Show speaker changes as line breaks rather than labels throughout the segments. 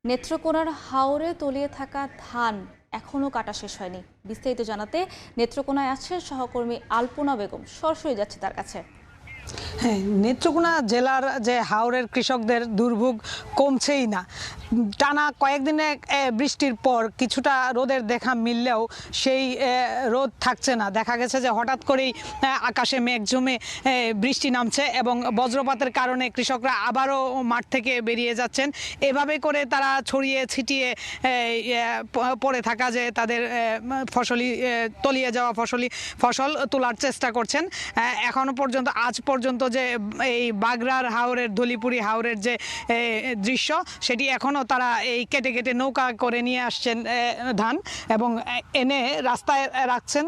নেত্রকোনার হাওরে তলিয়ে থাকা ধান এখনো কাটা শেষ হয়নি। বিস্তারিত জানাতে নেত্রকোনায় আছেন সহকর্মী আলপনা বেগম, সরাসরি যাচ্ছে তার কাছে।
হ্যাঁ, নেত্রকোনা জেলার যে হাওরের কৃষকদের দুর্ভোগ কমছেই না। টানা কয়েকদিনে বৃষ্টির পর কিছুটা রোদের দেখা মিললেও সেই রোদ থাকছে না। দেখা গেছে যে হঠাৎ করেই আকাশে মেঘ জমে বৃষ্টি নামছে এবং বজ্রপাতের কারণে কৃষকরা আবারও মাঠ থেকে বেরিয়ে যাচ্ছেন। এভাবে করে তারা ছড়িয়ে ছিটিয়ে পড়ে থাকা যে তাদের ফসলি তলিয়ে যাওয়া ফসল তোলার চেষ্টা করছেন। এখনো পর্যন্ত আজ পর্যন্ত যে এই বাগড়ার হাওরের ধলিপুরি হাওরের যে দৃশ্য, সেটি এখনও তারা এই কেটে কেটে নৌকা করে নিয়ে আসছেন ধান এবং এনে রাস্তায় রাখছেন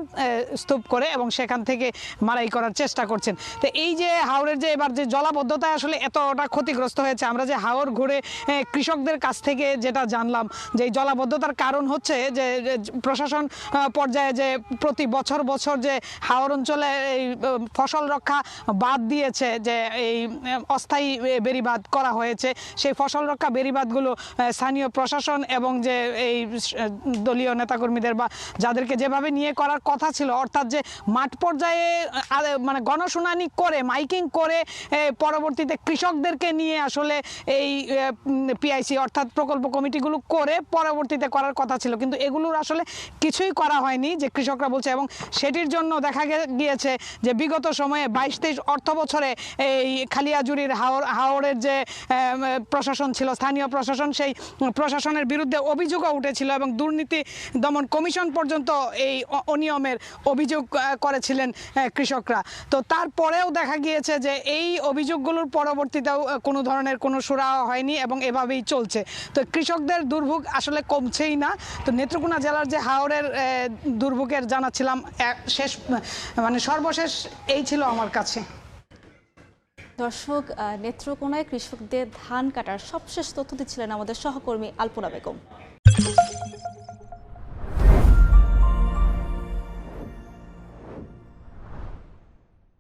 স্তূপ করে এবং সেখান থেকে মাড়াই করার চেষ্টা করছেন। তো এই যে হাওরের যে এবার যে জলাবদ্ধতায় আসলে এতটা ক্ষতিগ্রস্ত হয়েছে, আমরা যে হাওর ঘুরে কৃষকদের কাছ থেকে যেটা জানলাম যে এই জলাবদ্ধতার কারণ হচ্ছে যে প্রশাসন পর্যায়ে যে প্রতি বছর যে হাওর অঞ্চলে এই ফসল রক্ষা বাঁধ দিয়েছে, যে এই অস্থায়ী বেড়িবাঁধ করা হয়েছে, সেই ফসল রক্ষা বেড়িবাঁধগুলো স্থানীয় প্রশাসন এবং যে এই দলীয় নেতাকর্মীদের বা যাদেরকে যেভাবে নিয়ে করার কথা ছিল, অর্থাৎ যে মাঠ পর্যায়ে মানে গণশুনানি করে মাইকিং করে পরবর্তীতে কৃষকদেরকে নিয়ে আসলে এই পিআইসি অর্থাৎ প্রকল্প কমিটিগুলো করে পরবর্তীতে করার কথা ছিল, কিন্তু এগুলোর আসলে কিছুই করা হয়নি যে কৃষকরা বলছে। এবং সেটির জন্য দেখা গিয়েছে যে বিগত সময়ে 22-23 অর্থ বছরে এই খালিয়াজুড়ির হাওরের যে প্রশাসন ছিল, স্থানীয় প্রশাসন, সেই প্রশাসনের বিরুদ্ধে অভিযোগও উঠেছিল এবং দুর্নীতি দমন কমিশন পর্যন্ত এই অনিয়মের অভিযোগ করেছিলেন কৃষকরা। তো তারপরেও দেখা গিয়েছে যে এই অভিযোগগুলোর পরবর্তীতেও কোনো ধরনের কোনো সুরাহা হয়নি এবং এভাবেই চলছে। তো কৃষকদের দুর্ভোগ আসলে কমছেই না। তো নেত্রকোনা জেলার যে হাওরের দুর্ভোগের জানাচ্ছিলাম, সর্বশেষ এই ছিল আমার কাছে।
দর্শক, নেত্রকোনায় কৃষকদের ধান কাটার সবশেষ তথ্য দিচ্ছিলেন আমাদের সহকর্মী আলপনা বেগম।